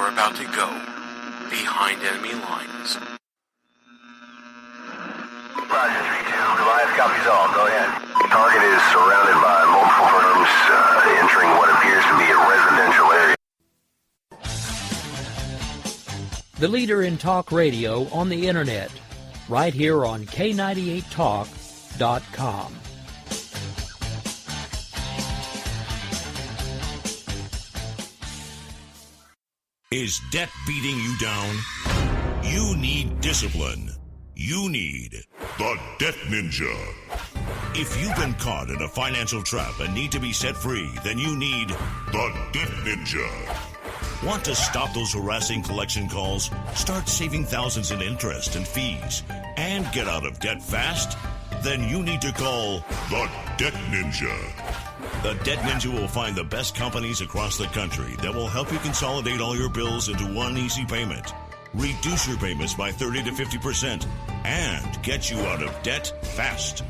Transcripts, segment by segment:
You're about to go behind enemy lines. Roger, 3-2. Goliath copies all. Go ahead. Target is surrounded by multiple firms entering what appears to be a residential area. The leader in talk radio on the internet, right here on K98Talk.com. Is debt beating you down? You need discipline. You need the Debt Ninja. If you've been caught in a financial trap and need to be set free, then you need the Debt Ninja. Want to stop those harassing collection calls, start saving thousands in interest and fees, and get out of debt fast? Then you need to call the Debt Ninja. The Debt Ninja will find the best companies across the country that will help you consolidate all your bills into one easy payment, reduce your payments by 30 to 50%, and get you out of debt fast.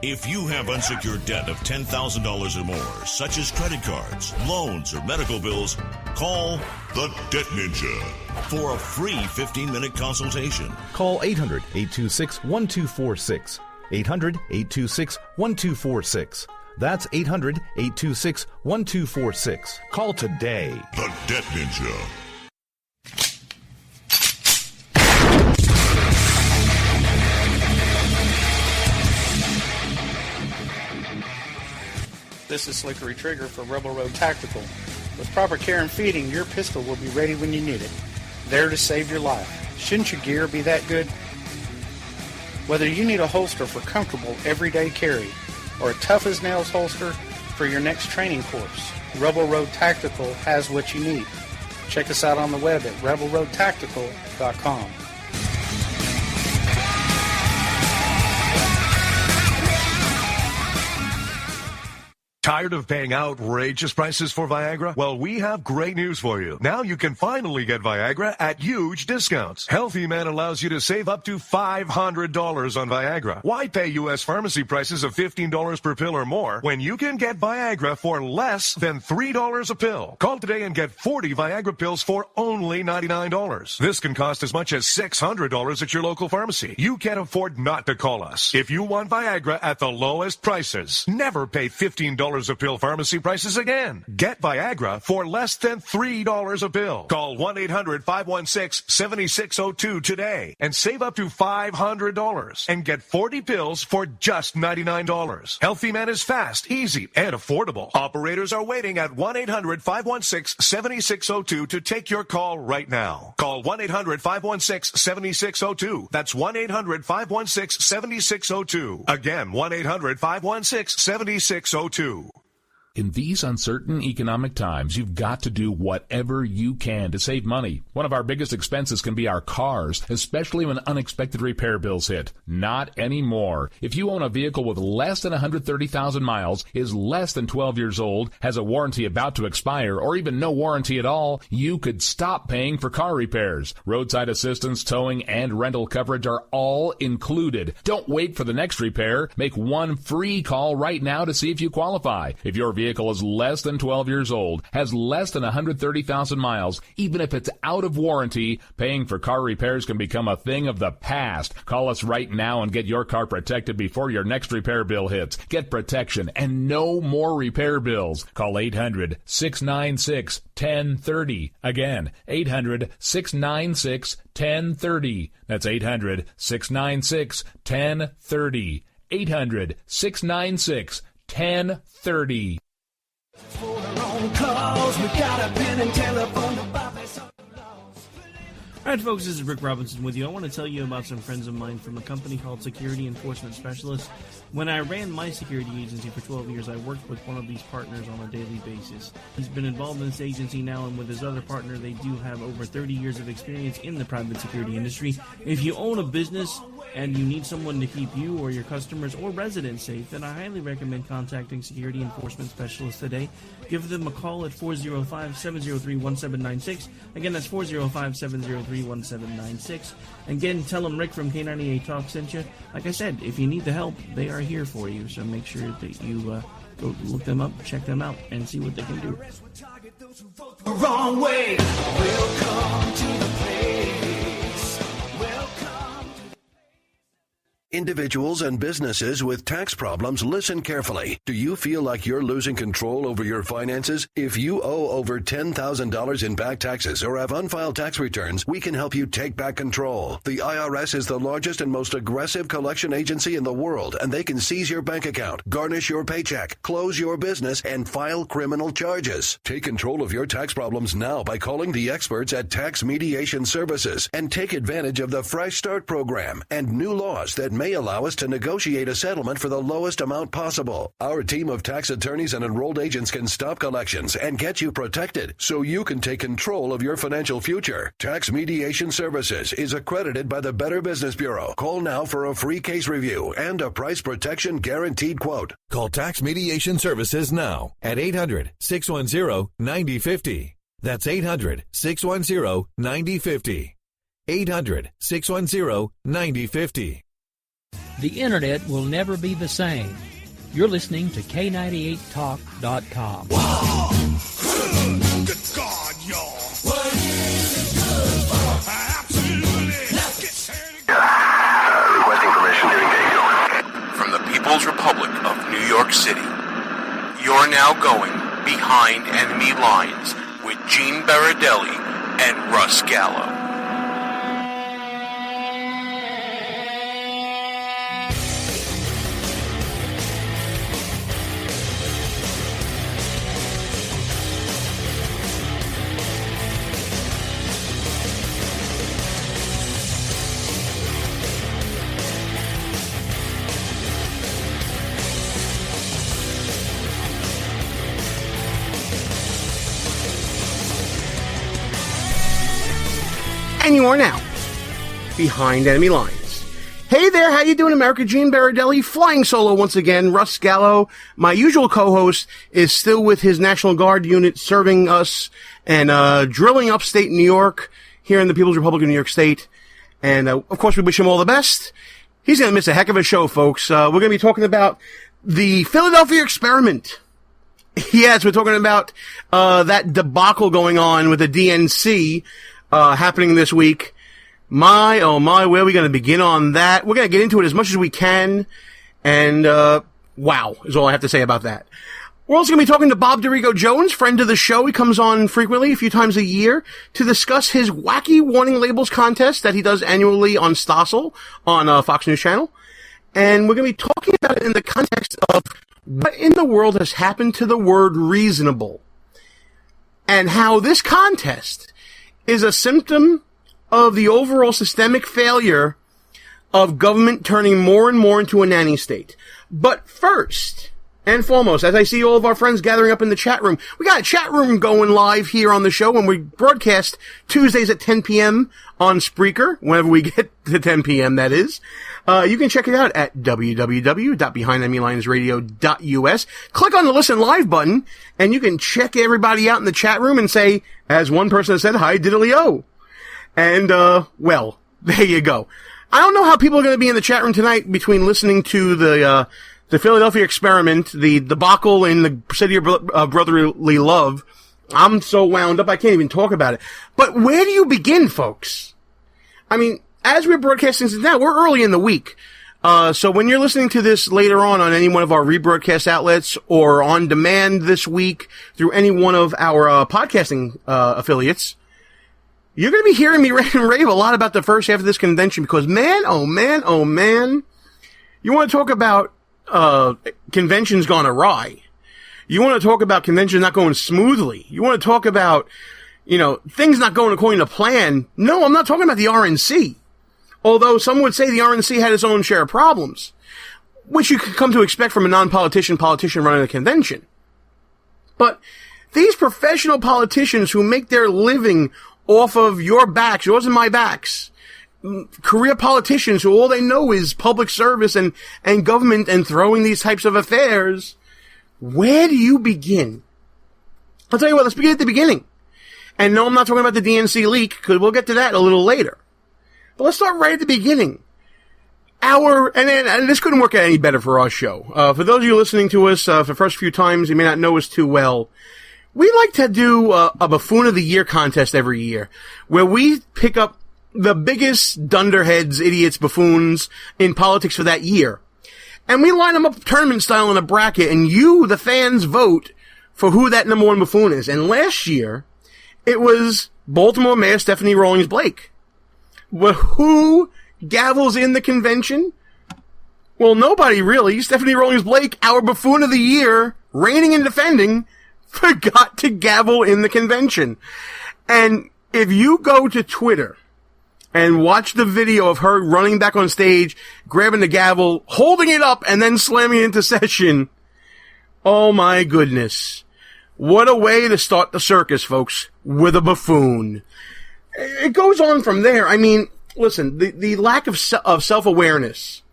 If you have unsecured debt of $10,000 or more, such as credit cards, loans, or medical bills, call the Debt Ninja for a free 15-minute consultation. Call 800-826-1246. 800-826-1246. That's 800-826-1246. Call today. The Debt Ninja. This is Slickery Trigger for Rebel Road Tactical. With proper care and feeding, your pistol will be ready when you need it. There to save your life. Shouldn't your gear be that good? Whether you need a holster for comfortable everyday carry or a tough-as-nails holster for your next training course, Rebel Road Tactical has what you need. Check us out on the web at rebelroadtactical.com. Tired of paying outrageous prices for Viagra? Well, we have great news for you. Now you can finally get Viagra at huge discounts. Healthy Man allows you to save up to $500 on Viagra. Why pay U.S. pharmacy prices of $15 per pill or more when you can get Viagra for less than $3 a pill? Call today and get 40 Viagra pills for only $99. This can cost as much as $600 at your local pharmacy. You can't afford not to call us. If you want Viagra at the lowest prices, never pay $15 a pill pharmacy prices again. Get Viagra for less than $3 a pill. Call 1-800-516-7602 today and save up to $500 and get 40 pills for just $99. Healthy Man is fast, easy, and affordable. Operators are waiting at 1-800-516-7602 to take your call right now. Call 1-800-516-7602. That's 1-800-516-7602. Again, 1-800-516-7602. In these uncertain economic times, you've got to do whatever you can to save money. One of our biggest expenses can be our cars, especially when unexpected repair bills hit. Not anymore. If you own a vehicle with less than 130,000 miles, is less than 12 years old, has a warranty about to expire, or even no warranty at all, you could stop paying for car repairs. Roadside assistance, towing, and rental coverage are all included. Don't wait for the next repair. Make one free call right now to see if you qualify. If your vehicle is less than 12 years old, has less than 130,000 miles, even if it's out of warranty, paying for car repairs can become a thing of the past. Call us right now and get your car protected before your next repair bill hits. Get protection and no more repair bills. Call 800-696-1030. Again, 800-696-1030. That's 800-696-1030. 800-696-1030. Alright folks, this is Rick Robinson with you. I want to tell you about some friends of mine from a company called Security Enforcement Specialists. When I ran my security agency for 12 years, I worked with one of these partners on a daily basis. He's been involved in this agency now, and with his other partner, they do have over 30 years of experience in the private security industry. If you own a business, and you need someone to keep you or your customers or residents safe, then I highly recommend contacting Security Enforcement Specialists today. Give them a call at 405-703-1796. Again, that's 405-703-1796. Again, tell them Rick from K98 Talk sent you. Like I said, if you need the help, they are here for you, so make sure that you go look them up, check them out, and see what they can do. The wrong way. Welcome to the place. Welcome. Individuals and businesses with tax problems, listen carefully. Do you feel like you're losing control over your finances? If you owe over $10,000 in back taxes or have unfiled tax returns, we can help you take back control. The IRS is the largest and most aggressive collection agency in the world, and they can seize your bank account, garnish your paycheck, close your business, and file criminal charges. Take control of your tax problems now by calling the experts at Tax Mediation Services and take advantage of the Fresh Start program and new laws that may allow us to negotiate a settlement for the lowest amount possible. Our team of tax attorneys and enrolled agents can stop collections and get you protected so you can take control of your financial future. Tax Mediation Services is accredited by the Better Business Bureau. Call now for a free case review and a price protection guaranteed quote. Call Tax Mediation Services now at 800-610-9050. That's 800-610-9050. 800-610-9050. The Internet will never be the same. You're listening to K98Talk.com. Good God, y'all. What is it good for? Absolutely. Requesting permission to engage. From the People's Republic of New York City, you're now going behind enemy lines with Gene Baradelli and Russ Gallo. And you are now behind enemy lines. Hey there, how you doing, America? Gene Baradelli, flying solo once again. Russ Gallo, my usual co-host, is still with his National Guard unit serving us and drilling upstate New York here in the People's Republic of New York State. And, of course, we wish him all the best. He's going to miss a heck of a show, folks. We're going to be talking about the Philadelphia experiment. Yes, we're talking about that debacle going on with the DNC happening this week. My, oh my, where are we going to begin on that? We're going to get into it as much as we can. And, wow, is all I have to say about that. We're also going to be talking to Bob DeRigo Jones, friend of the show. He comes on frequently, a few times a year, to discuss his wacky warning labels contest that he does annually on Stossel on Fox News Channel. And we're going to be talking about it in the context of what in the world has happened to the word reasonable. And how this contest is a symptom of the overall systemic failure of government turning more and more into a nanny state. But first and foremost, as I see all of our friends gathering up in the chat room, we got a chat room going live here on the show when we broadcast Tuesdays at 10 p.m. on Spreaker, whenever we get to 10 p.m., that is. You can check it out at www.behindenemylinesradio.us. Click on the Listen Live button, and you can check everybody out in the chat room and say, as one person has said, hi, diddly-o. And, well, there you go. I don't know how people are going to be in the chat room tonight between listening to the Philadelphia experiment, the debacle in the city of brotherly love. I'm so wound up, I can't even talk about it. But where do you begin, folks? I mean, as we're broadcasting this now, we're early in the week. So when you're listening to this later on any one of our rebroadcast outlets or on demand this week through any one of our podcasting affiliates, you're going to be hearing me rant and rave a lot about the first half of this convention because, man, oh man, you want to talk about conventions gone awry. You want to talk about conventions not going smoothly. You want to talk about, things not going according to plan. No, I'm not talking about the RNC. Although some would say the RNC had its own share of problems, which you could come to expect from a non-politician running a convention. But these professional politicians who make their living off of your backs, yours and my backs, career politicians who all they know is public service and government and throwing these types of affairs, where do you begin? I'll tell you what, let's begin at the beginning. And no, I'm not talking about the DNC leak, because we'll get to that a little later. But let's start right at the beginning. And this couldn't work out any better for our show. For those of you listening to us for the first few times, you may not know us too well. We like to do a Buffoon of the Year contest every year, where we pick up the biggest dunderheads, idiots, buffoons in politics for that year. And we line them up tournament style in a bracket, and you, the fans, vote for who that number one buffoon is. And last year, it was Baltimore Mayor Stephanie Rawlings Blake. Well, who gavels in the convention? Well, nobody really. Stephanie Rawlings Blake, our Buffoon of the Year, reigning and defending, forgot to gavel in the convention. And if you go to Twitter and watch the video of her running back on stage, grabbing the gavel, holding it up, and then slamming it into session, oh my goodness. What a way to start the circus, folks, with a buffoon. It goes on from there. I mean, listen, the lack of self-awareness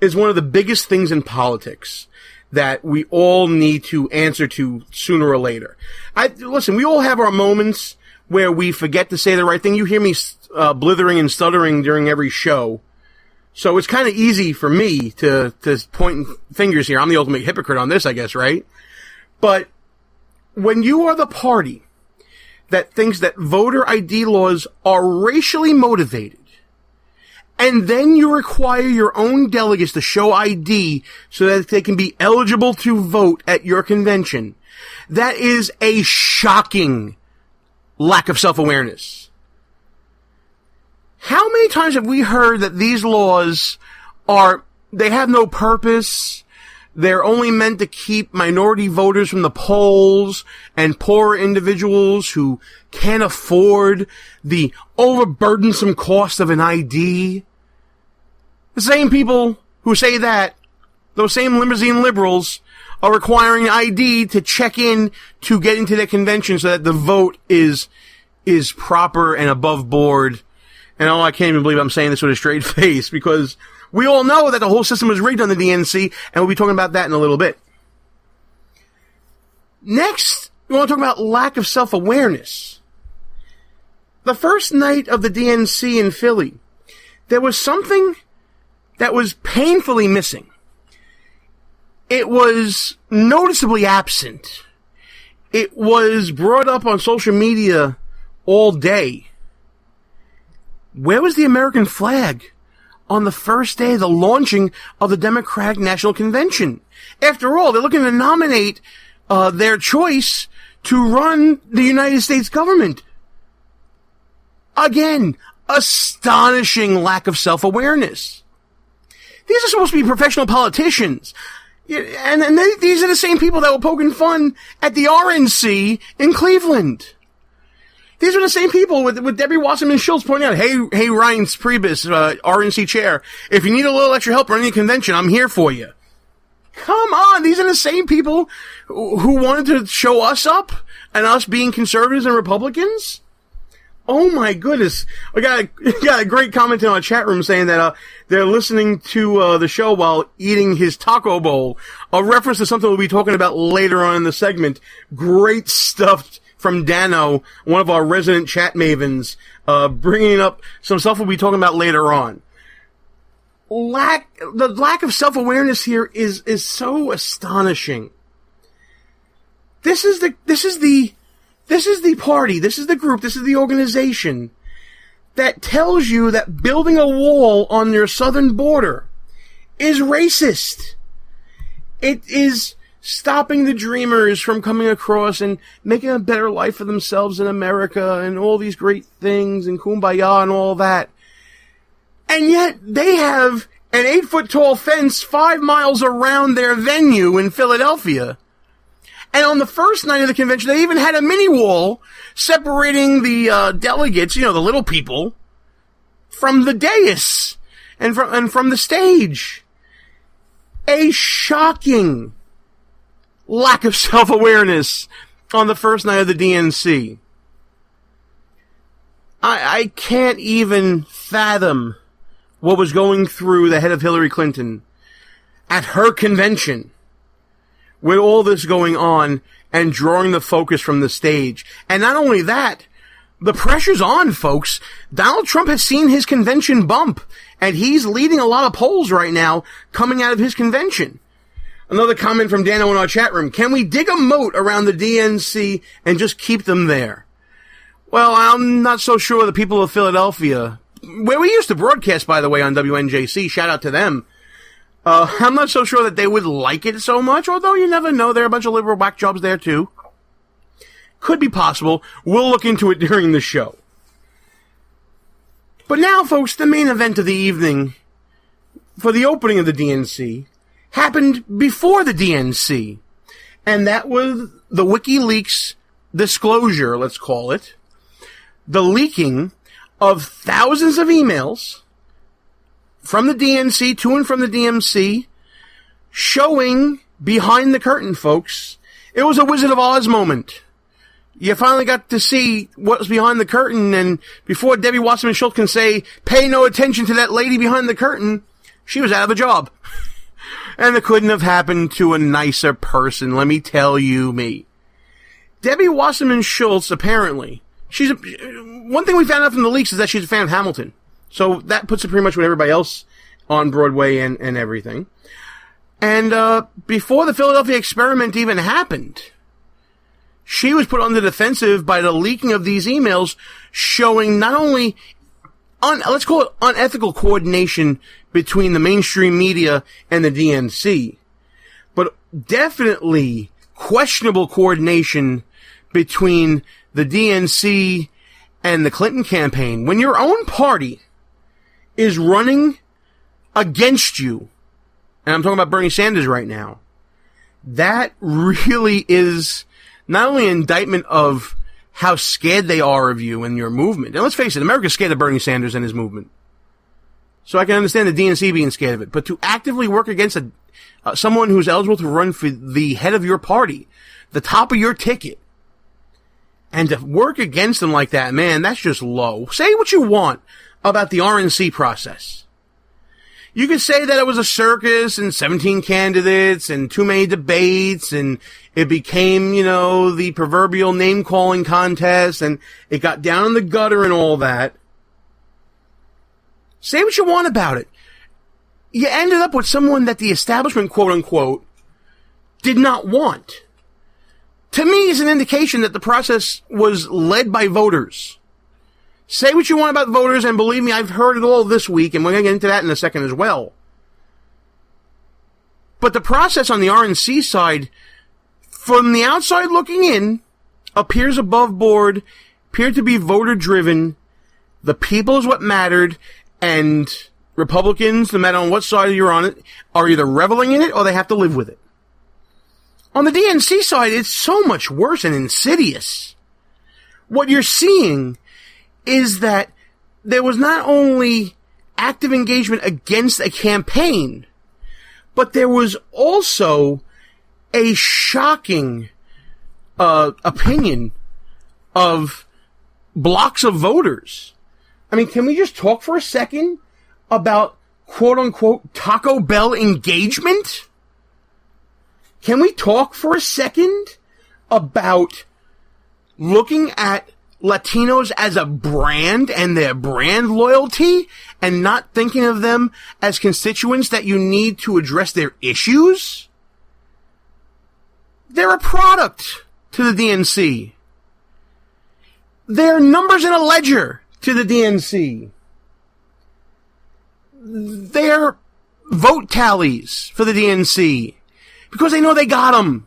is one of the biggest things in politics that we all need to answer to sooner or later. Listen, we all have our moments where we forget to say the right thing. You hear me blithering and stuttering during every show. So it's kind of easy for me to point fingers here. I'm the ultimate hypocrite on this, I guess, right? But when you are the party that thinks that voter ID laws are racially motivated, and then you require your own delegates to show ID so that they can be eligible to vote at your convention, that is a shocking lack of self-awareness. How many times have we heard that these laws they have no purpose, they're only meant to keep minority voters from the polls and poorer individuals who can't afford the overburdensome cost of an ID? The same people who say that, those same limousine liberals, are requiring ID to check in to get into their convention so that the vote is proper and above board. And I can't even believe I'm saying this with a straight face, because we all know that the whole system is rigged on the DNC, and we'll be talking about that in a little bit. Next, we want to talk about lack of self-awareness. The first night of the DNC in Philly, there was something that was painfully missing. It was noticeably absent. It was brought up on social media all day. Where was the American flag on the first day of the launching of the Democratic National Convention? After all, they're looking to nominate their choice to run the United States government. Again, astonishing lack of self-awareness. These are supposed to be professional politicians. And these are the same people that were poking fun at the RNC in Cleveland. These are the same people with Debbie Wasserman Schultz pointing out, hey, Ryan Priebus, RNC chair, if you need a little extra help running a convention, I'm here for you. Come on, these are the same people who wanted to show us up and us being conservatives and Republicans? Oh my goodness. We got a great comment in our chat room saying that they're listening to the show while eating his taco bowl. A reference to something we'll be talking about later on in the segment. Great stuff from Dano, one of our resident chat mavens, bringing up some stuff we'll be talking about later on. The lack of self-awareness here is so astonishing. This is the party, this is the group, this is the organization that tells you that building a wall on your southern border is racist. It is stopping the dreamers from coming across and making a better life for themselves in America and all these great things and kumbaya and all that. And yet they have an 8-foot-tall fence 5 miles around their venue in Philadelphia. And on the first night of the convention, they even had a mini wall separating the delegates, the little people, from the dais and from the stage. A shocking lack of self-awareness on the first night of the DNC. I can't even fathom what was going through the head of Hillary Clinton at her convention with all this going on and drawing the focus from the stage. And not only that, the pressure's on, folks. Donald Trump has seen his convention bump, and he's leading a lot of polls right now coming out of his convention. Another comment from Dano in our chat room. Can we dig a moat around the DNC and just keep them there? Well, I'm not so sure the people of Philadelphia, where we used to broadcast, by the way, on WNJC, shout out to them, I'm not so sure that they would like it so much, although you never know. There are a bunch of liberal whack jobs there, too. Could be possible. We'll look into it during the show. But now, folks, the main event of the evening for the opening of the DNC happened before the DNC. And that was the WikiLeaks disclosure, let's call it. The leaking of thousands of emails from the DNC to and from the DMC showing behind the curtain, folks. It was a Wizard of Oz moment. You finally got to see what was behind the curtain, and before Debbie Wasserman Schultz can say, pay no attention to that lady behind the curtain, she was out of a job. And it couldn't have happened to a nicer person, let me tell you me. Debbie Wasserman Schultz, apparently, one thing we found out from the leaks is that she's a fan of Hamilton. So that puts it pretty much with everybody else on Broadway and everything. And before the Philadelphia experiment even happened, she was put on the defensive by the leaking of these emails showing not only, let's call it unethical coordination between the mainstream media and the DNC, but definitely questionable coordination between the DNC and the Clinton campaign. When your own party is running against you, and I'm talking about Bernie Sanders right now, that really is not only an indictment of how scared they are of you and your movement. And let's face it, America's scared of Bernie Sanders and his movement. So I can understand the DNC being scared of it. But to actively work against someone who's eligible to run for the head of your party, the top of your ticket, and to work against them like that, man, that's just low. Say what you want about the RNC process. You could say that it was a circus and 17 candidates and too many debates and it became, the proverbial name-calling contest and it got down in the gutter and all that. Say what you want about it. You ended up with someone that the establishment, quote-unquote, did not want. To me, it's an indication that the process was led by voters. Say what you want about voters, and believe me, I've heard it all this week, and we're going to get into that in a second as well. But the process on the RNC side, from the outside looking in, appears above board, appeared to be voter-driven. The people is what mattered, and Republicans, no matter on what side you're on it, are either reveling in it or they have to live with it. On the DNC side, it's so much worse and insidious. What you're seeing is that there was not only active engagement against a campaign, but there was also a shocking opinion of blocks of voters. I mean, can we just talk for a second about quote-unquote Taco Bell engagement? Can we talk for a second about looking at Latinos as a brand and their brand loyalty and not thinking of them as constituents that you need to address their issues? They're a product to the DNC. They're numbers in a ledger to the DNC. They're vote tallies for the DNC because they know they got them.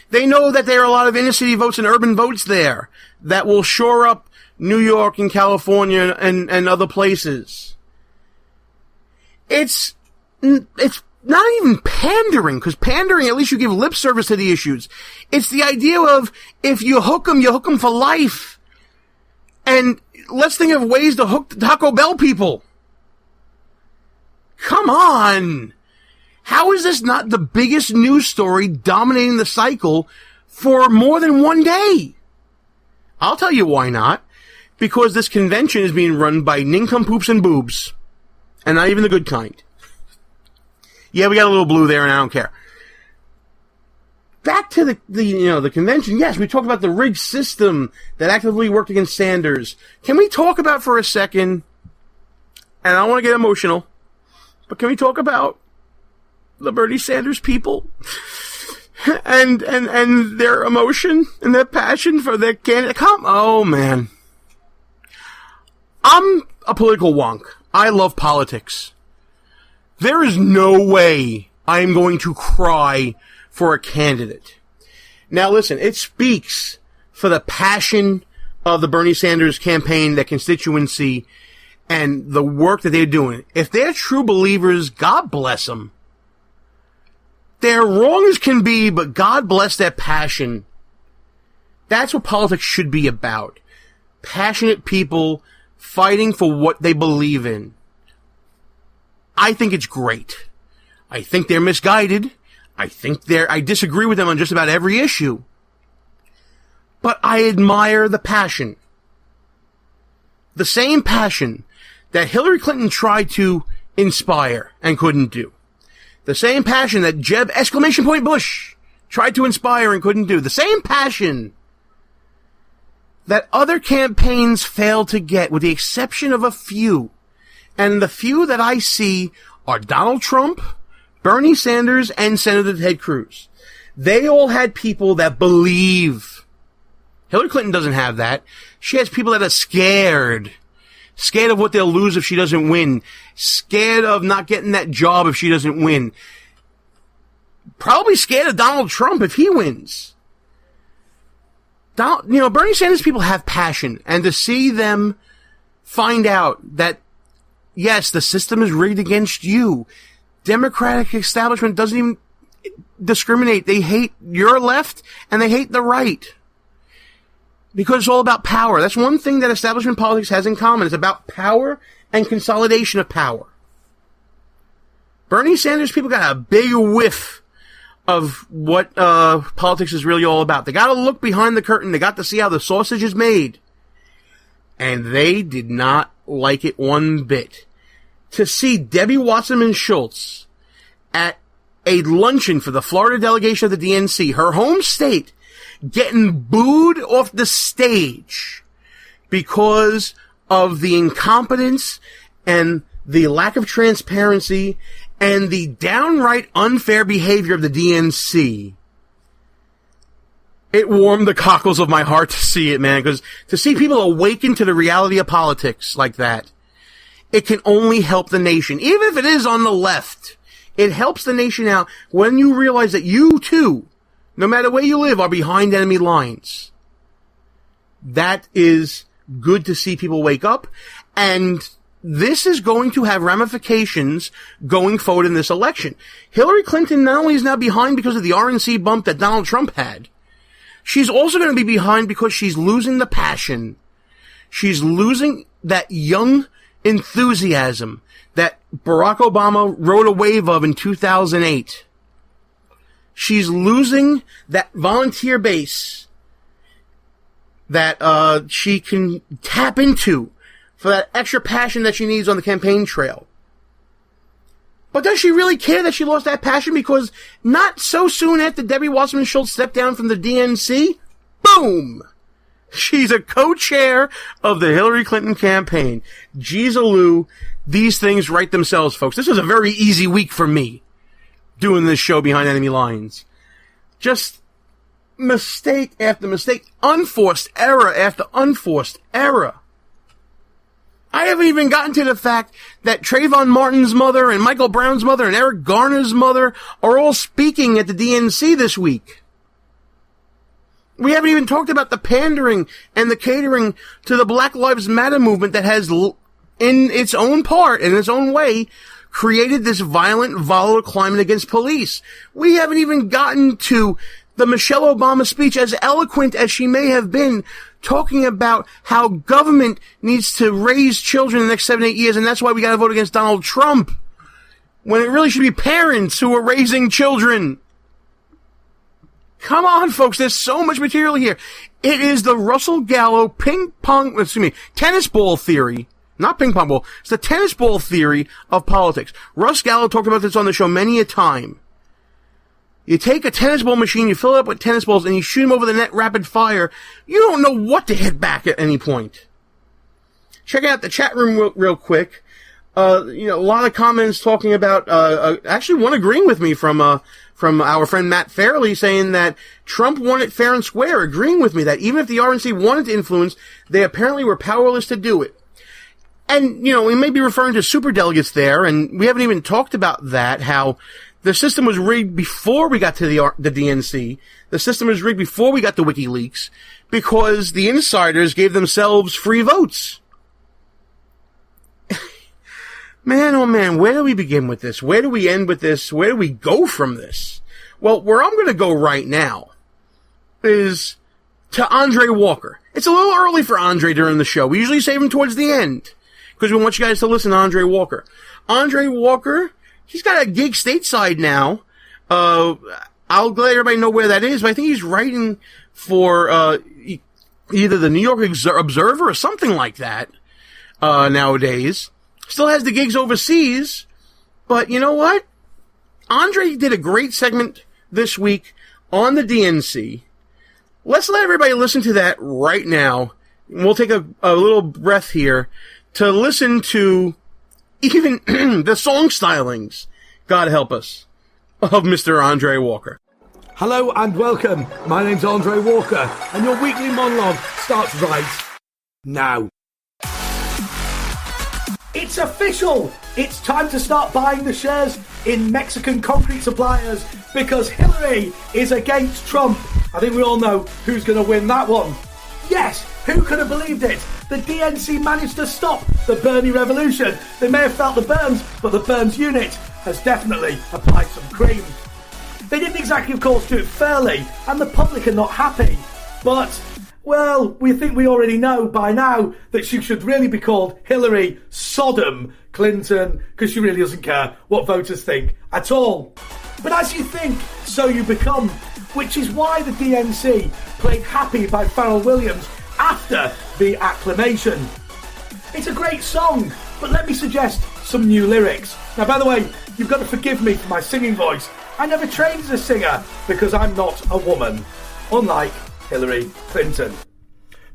They know that there are a lot of inner city votes and urban votes there that will shore up New York and California and other places. It's not even pandering, because pandering, at least you give lip service to the issues. It's the idea of, if you hook them for life. And let's think of ways to hook the Taco Bell people. Come on! How is this not the biggest news story dominating the cycle for more than one day? I'll tell you why not. Because this convention is being run by nincompoops and boobs. and not even the good kind. Yeah, we got a little blue there, and I don't care. Back to the convention. Yes, we talked about the rigged system that actively worked against Sanders. Can we talk about for a second, and I don't want to get emotional, but can we talk about the Bernie Sanders people and their emotion and their passion for their candidate? Oh, man. I'm a political wonk. I love politics. There is no way I am going to cry for a candidate. Now listen, it speaks for the passion of the Bernie Sanders campaign, that constituency, and the work that they're doing. If they're true believers, God bless them. They're wrong as can be, but God bless their passion. That's what politics should be about. Passionate people fighting for what they believe in. I think it's great. I think they're misguided. I disagree with them on just about every issue. But I admire the passion. The same passion that Hillary Clinton tried to inspire and couldn't do. The same passion that Jeb Bush tried to inspire and couldn't do. The same passion that other campaigns failed to get, with the exception of a few. And the few that I see are Donald Trump, Bernie Sanders, and Senator Ted Cruz. They all had people that believe. Hillary Clinton doesn't have that. She has people that are scared. Scared of what they'll lose if she doesn't win. Scared of not getting that job if she doesn't win. Probably scared of Donald Trump if he wins. Bernie Sanders people have passion. And to see them find out that, yes, the system is rigged against you. Democratic establishment doesn't even discriminate. They hate your left and they hate the right. Because it's all about power. That's one thing that establishment politics has in common. It's about power and consolidation of power. Bernie Sanders people got a big whiff of what politics is really all about. They got to look behind the curtain. They got to see how the sausage is made. And they did not like it one bit. To see Debbie Wasserman Schultz at a luncheon for the Florida delegation of the DNC, her home state, getting booed off the stage because of the incompetence and the lack of transparency and the downright unfair behavior of the DNC. It warmed the cockles of my heart to see it, man, because to see people awaken to the reality of politics like that, it can only help the nation. Even if it is on the left, it helps the nation out when you realize that you too, no matter where you live, are behind enemy lines. That is good to see people wake up, and this is going to have ramifications going forward in this election. Hillary Clinton not only is now behind because of the RNC bump that Donald Trump had, she's also going to be behind because she's losing the passion. She's losing that young enthusiasm that Barack Obama rode a wave of in 2008. She's losing that volunteer base that she can tap into for that extra passion that she needs on the campaign trail. But does she really care that she lost that passion? Because not so soon after Debbie Wasserman Schultz stepped down from the DNC, boom! She's a co-chair of the Hillary Clinton campaign. Jeez-a-loo, these things write themselves, folks. This was a very easy week for me, doing this show Behind Enemy Lines. Just mistake after mistake, unforced error after unforced error. I haven't even gotten to the fact that Trayvon Martin's mother and Michael Brown's mother and Eric Garner's mother are all speaking at the DNC this week. We haven't even talked about the pandering and the catering to the Black Lives Matter movement that has, in its own part, in its own way, created this violent, volatile climate against police. We haven't even gotten to the Michelle Obama speech, as eloquent as she may have been, talking about how government needs to raise children in the next 7-8 years, and that's why we gotta vote against Donald Trump, when it really should be parents who are raising children. Come on, folks, there's so much material here. It is the Russell Gallo tennis ball theory Not ping pong ball. It's the tennis ball theory of politics. Russ Gallo talked about this on the show many a time. You take a tennis ball machine, you fill it up with tennis balls, and you shoot them over the net rapid fire. You don't know what to hit back at any point. Check out the chat room real quick. A lot of comments talking about, actually one agreeing with me from our friend Matt Fairley, saying that Trump won it fair and square, agreeing with me that even if the RNC wanted to influence, they apparently were powerless to do it. And, we may be referring to superdelegates there, and we haven't even talked about that, how the system was rigged before we got to the DNC. The system was rigged before we got the WikiLeaks, because the insiders gave themselves free votes. Man, oh man, where do we begin with this? Where do we end with this? Where do we go from this? Well, where I'm going to go right now is to Andre Walker. It's a little early for Andre during the show. We usually save him towards the end, because we want you guys to listen to Andre Walker. Andre Walker, he's got a gig stateside now. I'll let everybody know where that is, but I think he's writing for either the New York Observer or something like that nowadays. Still has the gigs overseas, but you know what? Andre did a great segment this week on the DNC. Let's let everybody listen to that right now. We'll take a little breath here to listen to even the song stylings, God help us, of Mr. Andre Walker. Hello and welcome. My name's Andre Walker, and your weekly monologue starts right now. It's official! It's time to start buying the shares in Mexican concrete suppliers because Hillary is against Trump. I think we all know who's going to win that one. Yes, who could have believed it? The DNC managed to stop the Bernie revolution. They may have felt the burns, but the Burns unit has definitely applied some cream. They didn't exactly, of course, do it fairly, and the public are not happy. But, well, we think we already know by now that she should really be called Hillary Sodom Clinton, because she really doesn't care what voters think at all. But as you think, so you become, which is why the DNC played Happy by Pharrell Williams after the acclamation. It's a great song, but let me suggest some new lyrics. Now, by the way, you've got to forgive me for my singing voice. I never trained as a singer because I'm not a woman, unlike Hillary Clinton.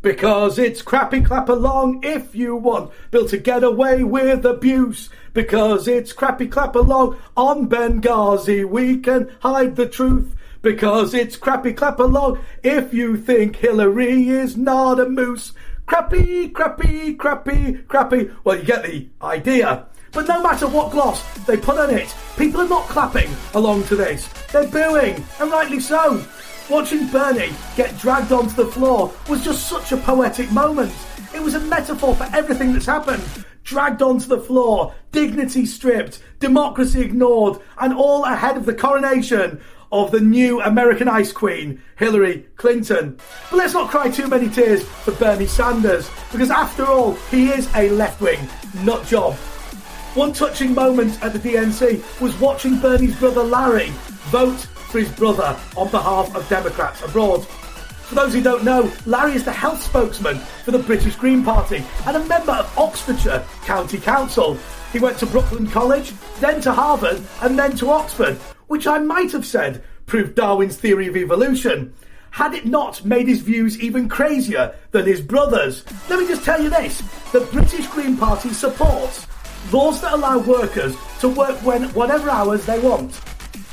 Because it's crappy clap along if you want Bill to get away with abuse. Because it's crappy clap along on Benghazi, we can hide the truth. Because it's crappy clap along if you think Hillary is not a moose. Crappy, crappy, crappy, crappy. Well, you get the idea. But no matter what gloss they put on it, people are not clapping along to this. They're booing, and rightly so. Watching Bernie get dragged onto the floor was just such a poetic moment. It was a metaphor for everything that's happened. Dragged onto the floor, dignity stripped, democracy ignored, and all ahead of the coronation of the new American Ice Queen, Hillary Clinton. But let's not cry too many tears for Bernie Sanders, because after all, he is a left-wing nut job. One touching moment at the DNC was watching Bernie's brother Larry vote for his brother on behalf of Democrats abroad. For those who don't know, Larry is the health spokesman for the British Green Party and a member of Oxfordshire County Council. He went to Brooklyn College, then to Harvard, and then to Oxford, which I might have said proved Darwin's theory of evolution, had it not made his views even crazier than his brother's. Let me just tell you this, the British Green Party supports laws that allow workers to work whatever hours they want,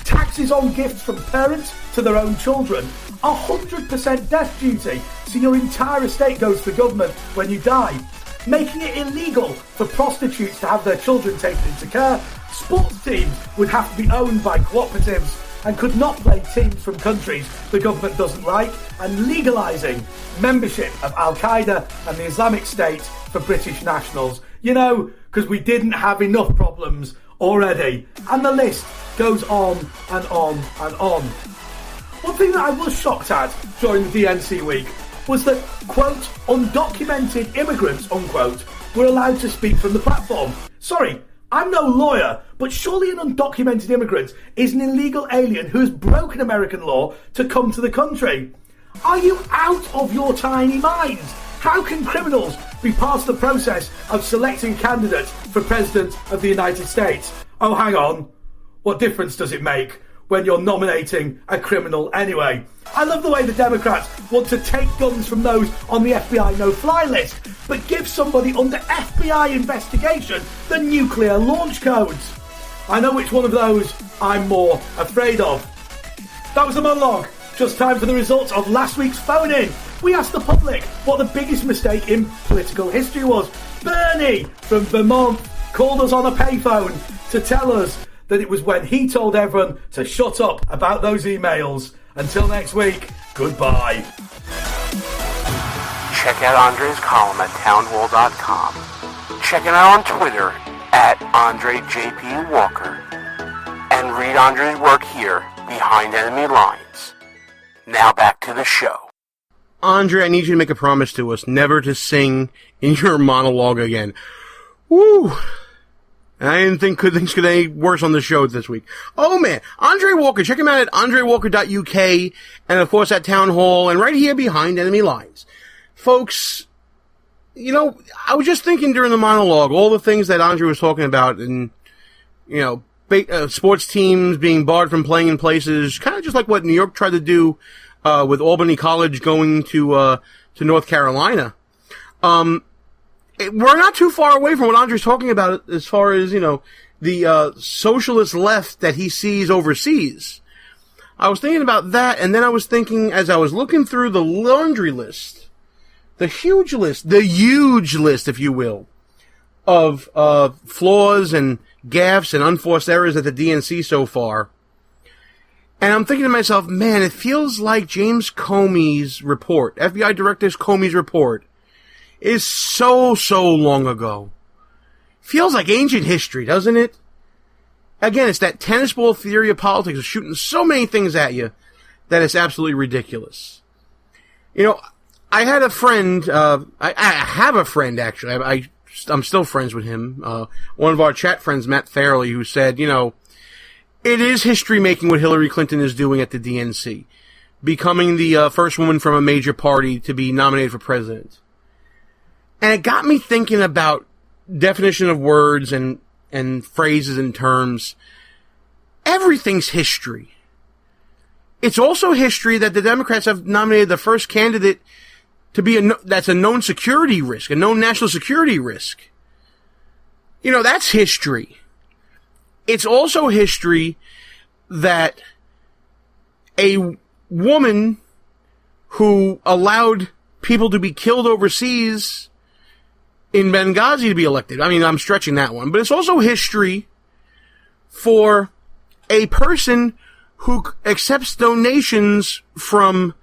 taxes on gifts from parents to their own children, 100% death duty, so your entire estate goes to the government when you die, making it illegal for prostitutes to have their children taken into care. Sports teams would have to be owned by cooperatives and could not play teams from countries the government doesn't like, and legalising membership of Al-Qaeda and the Islamic State for British nationals. You know, because we didn't have enough problems already. And the list goes on and on and on. One thing that I was shocked at during the DNC week was that, quote, undocumented immigrants, unquote, were allowed to speak from the platform. Sorry, I'm no lawyer, but surely an undocumented immigrant is an illegal alien who has broken American law to come to the country. Are you out of your tiny minds? How can criminals be part of the process of selecting candidates for President of the United States. Oh, hang on. What difference does it make when you're nominating a criminal anyway? I love the way the Democrats want to take guns from those on the FBI no-fly list, but give somebody under FBI investigation the nuclear launch codes. I know which one of those I'm more afraid of. That was a monologue. Just time for the results of last week's phone-in. We asked the public what the biggest mistake in political history was. Bernie from Vermont called us on a payphone to tell us that it was when he told everyone to shut up about those emails. Until next week, goodbye. Check out Andre's column at townhall.com. Check him out on Twitter at AndreJPWalker. And read Andre's work here, Behind Enemy Lines. Now back to the show. Andre, I need you to make a promise to us never to sing in your monologue again. Woo! I didn't think things could any worse on the show this week. Oh man, Andre Walker, check him out at andrewalker.uk, and of course at Town Hall, and right here Behind Enemy Lines. Folks, you know, I was just thinking during the monologue, all the things that Andre was talking about, and, you know, sports teams being barred from playing in places, kind of just like what New York tried to do, with Albany College going to North Carolina. We're not too far away from what Andre's talking about as far as, you know, the socialist left that he sees overseas. I was thinking about that, and then I was thinking, as I was looking through the laundry list, the huge list, if you will, of flaws and gaffes and unforced errors at the DNC so far. And I'm thinking to myself, man, it feels like James Comey's report, FBI Director Comey's report, is so long ago. Feels like ancient history, doesn't it? Again, it's that tennis ball theory of politics of shooting so many things at you that it's absolutely ridiculous. You know, I had a friend, I have a friend actually, I'm still friends with him, one of our chat friends, Matt Fairley, who said, you know, it is history making what Hillary Clinton is doing at the DNC, becoming the first woman from a major party to be nominated for president. And it got me thinking about definition of words and phrases and terms. Everything's history. It's also history that the Democrats have nominated the first candidate to be that's a known security risk, a known national security risk. You know, that's history. It's also history that a woman who allowed people to be killed overseas in Benghazi to be elected. I mean, I'm stretching that one. But it's also history for a person who accepts donations from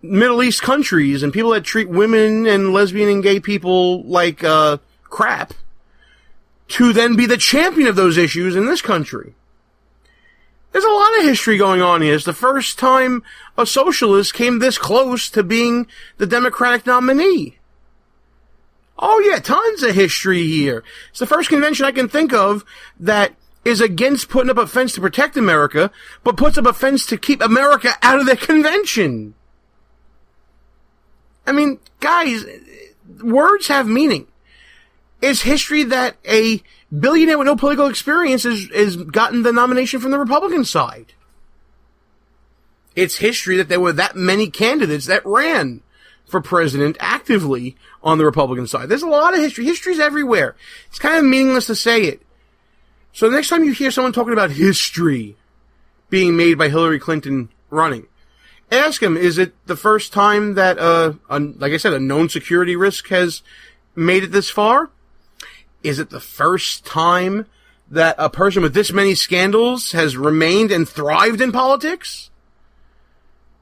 Middle East countries and people that treat women and lesbian and gay people like crap to then be the champion of those issues in this country. There's a lot of history going on here. It's the first time a socialist came this close to being the Democratic nominee. Oh yeah, tons of history here. It's the first convention I can think of that is against putting up a fence to protect America, but puts up a fence to keep America out of the convention. I mean, guys, words have meaning. It's history that a billionaire with no political experience is gotten the nomination from the Republican side. It's history that there were that many candidates that ran for president actively on the Republican side. There's a lot of history. History's everywhere. It's kind of meaningless to say it. So the next time you hear someone talking about history being made by Hillary Clinton running, ask him, is it the first time that, like I said, a known security risk has made it this far? Is it the first time that a person with this many scandals has remained and thrived in politics?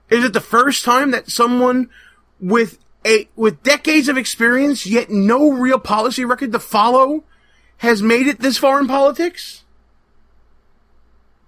Is it the first time that someone with decades of experience, yet no real policy record to follow, has made it this far in politics?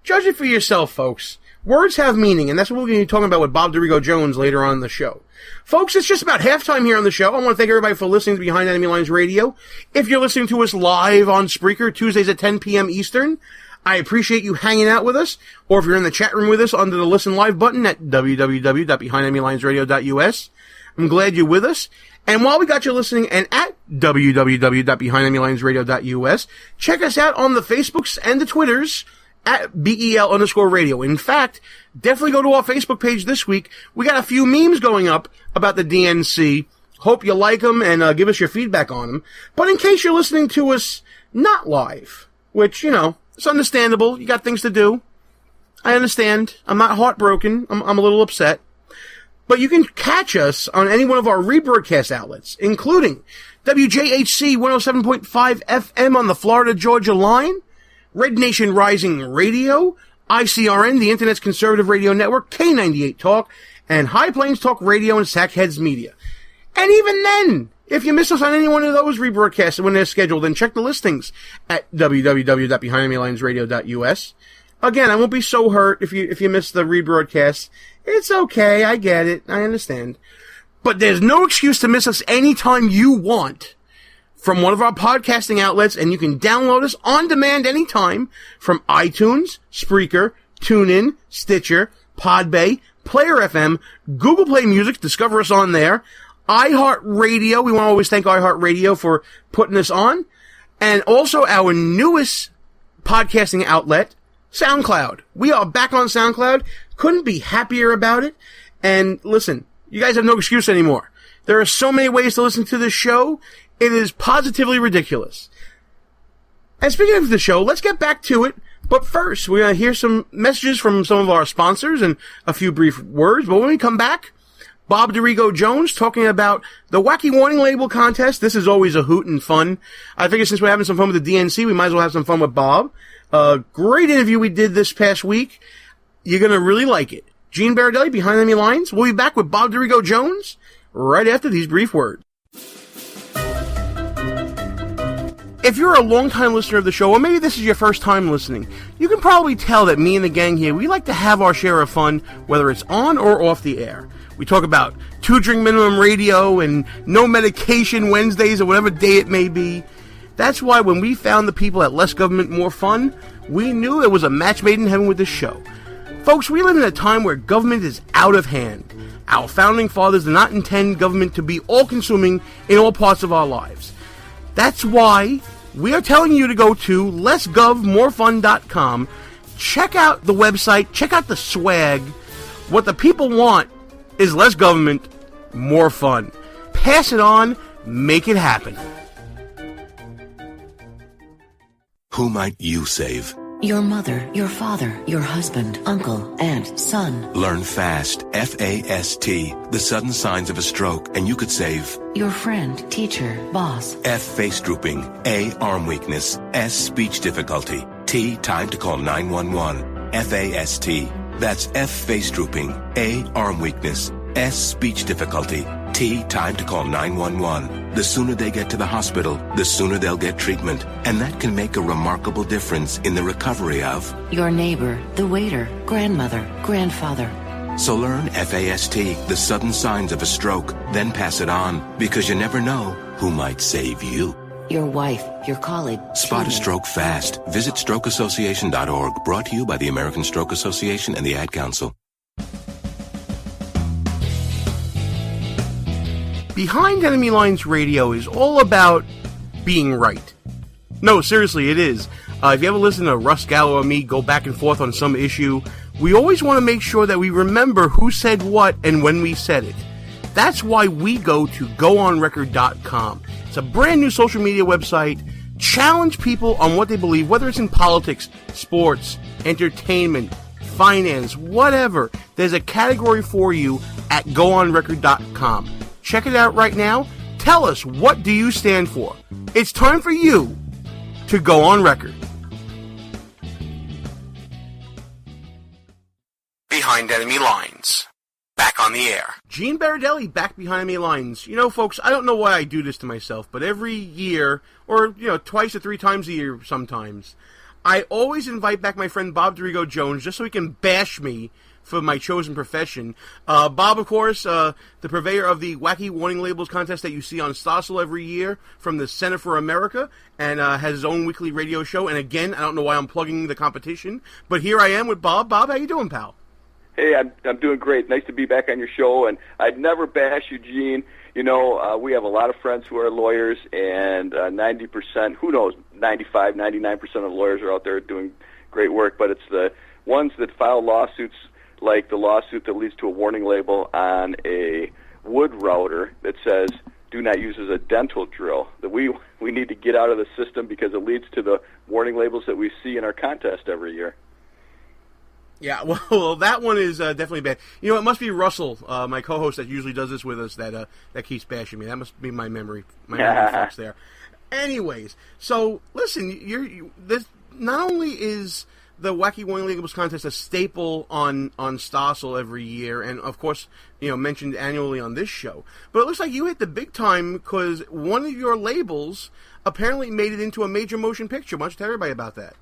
Judge it for yourself, folks. Words have meaning, and that's what we're going to be talking about with Bob DeRigo Jones later on in the show. Folks, it's just about halftime here on the show. I want to thank everybody for listening to Behind Enemy Lines Radio. If you're listening to us live on Spreaker, Tuesdays at 10 p.m. Eastern, I appreciate you hanging out with us, or if you're in the chat room with us under the Listen Live button at www.behindenemylinesradio.us. I'm glad you're with us. And while we got you listening and at www.behindenemylinesradio.us, check us out on the Facebooks and the Twitters at BEL_radio. In fact, definitely go to our Facebook page this week. We got a few memes going up about the DNC. Hope you like them and give us your feedback on them. But in case you're listening to us not live, which, it's understandable. You got things to do. I understand. I'm not heartbroken. I'm a little upset. But you can catch us on any one of our rebroadcast outlets, including WJHC 107.5 FM on the Florida-Georgia line, Red Nation Rising Radio, ICRN, the Internet's conservative radio network, K98 Talk, and High Plains Talk Radio and Sackheads Media. And even then, if you miss us on any one of those rebroadcasts when they're scheduled, then check the listings at www.behindenemylinesradio.us. Again, I won't be so hurt if you miss the rebroadcast. It's okay, I get it, I understand. But there's no excuse to miss us anytime you want from one of our podcasting outlets, and you can download us on demand anytime from iTunes, Spreaker, TuneIn, Stitcher, Podbay, Player FM, Google Play Music, discover us on there, iHeartRadio, we want to always thank iHeartRadio for putting us on, and also our newest podcasting outlet, SoundCloud. We are back on SoundCloud. Couldn't be happier about it. And listen, you guys have no excuse anymore. There are so many ways to listen to this show. It is positively ridiculous. And speaking of the show, let's get back to it. But first, we're going to hear some messages from some of our sponsors and a few brief words. But when we come back, Bob DeRigo Jones talking about the Wacky Warning Label contest. This is always a hoot and fun. I figure since we're having some fun with the DNC, we might as well have some fun with Bob. Great interview we did this past week. You're going to really like it. Gene Baradelli, Behind Enemy Lines. We'll be back with Bob DeRigo Jones right after these brief words. If you're a long-time listener of the show, or maybe this is your first time listening, you can probably tell that me and the gang here, we like to have our share of fun, whether it's on or off the air. We talk about 2-drink minimum radio and no medication Wednesdays or whatever day it may be. That's why when we found the people at Less Government, More Fun, we knew it was a match made in heaven with this show. Folks, we live in a time where government is out of hand. Our founding fathers did not intend government to be all-consuming in all parts of our lives. That's why we are telling you to go to lessgovmorefun.com, check out the website, check out the swag. What the people want is less government, more fun. Pass it on, make it happen. Who might you save? Your mother, your father, your husband, uncle, aunt, son. Learn FAST, F-A-S-T, the sudden signs of a stroke, and you could save your friend, teacher, boss. F, face drooping. A, arm weakness. S, speech difficulty. T, time to call 911. F-A-S-T. That's F, face drooping. A, arm weakness. S, speech difficulty. T, time to call 911. The sooner they get to the hospital, the sooner they'll get treatment. And that can make a remarkable difference in the recovery of your neighbor, the waiter, grandmother, grandfather. So learn FAST, the sudden signs of a stroke, then pass it on, because you never know who might save you. Your wife, your colleague. Spot a stroke fast. Visit strokeassociation.org, brought to you by the American Stroke Association and the Ad Council. Behind Enemy Lines Radio is all about being right. No, seriously, it is. If you ever listen to Russ Gallo or me go back and forth on some issue, we always want to make sure that we remember who said what and when we said it. That's why we go to goonrecord.com. It's a brand new social media website. Challenge people on what they believe, whether it's in politics, sports, entertainment, finance, whatever. There's a category for you at goonrecord.com. Check it out right now. Tell us, what do you stand for? It's time for you to go on record. Behind Enemy Lines. Back on the air. Gene Baradelli back behind Enemy Lines. You know, folks, I don't know why I do this to myself, but every year, or, twice or three times a year sometimes, I always invite back my friend Bob DeRigo Jones just so he can bash me for my chosen profession. Bob, of course, the purveyor of the Wacky Warning Labels contest that you see on Stossel every year from the Center for America, and has his own weekly radio show. And again, I don't know why I'm plugging the competition, but here I am with Bob. Bob, how you doing, pal? Hey, I'm doing great. Nice to be back on your show, and I'd never bash you, Gene. You know, we have a lot of friends who are lawyers, and 90%, who knows, 95, 99% of lawyers are out there doing great work, but it's the ones that file lawsuits like the lawsuit that leads to a warning label on a wood router that says, do not use as a dental drill, that we need to get out of the system because it leads to the warning labels that we see in our contest every year. Yeah, well, that one is definitely bad. You know, it must be Russell, my co-host that usually does this with us, that keeps bashing me. That must be my memory fucks there. Anyways, so listen, this not only is the Wacky Warning Labels contest a staple on Stossel every year, and of course, you know, mentioned annually on this show, but it looks like you hit the big time because one of your labels apparently made it into a major motion picture. Why don't you tell everybody about that?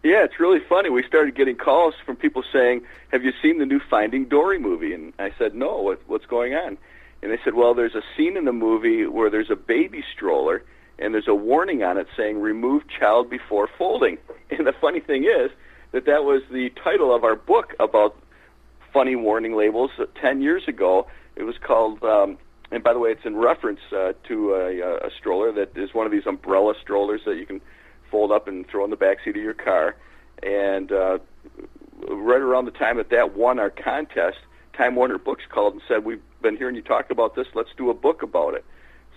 Yeah, it's really funny. We started getting calls from people saying, have you seen the new Finding Dory movie? And I said, no, what's going on? And they said, well, there's a scene in the movie where there's a baby stroller, and there's a warning on it saying, remove child before folding. And the funny thing is that was the title of our book about funny warning labels 10 years ago. It was called, and by the way, it's in reference to a stroller that is one of these umbrella strollers that you can fold up and throw in the backseat of your car. And right around the time that won our contest, Time Warner Books called and said, we've been hearing you talk about this, let's do a book about it.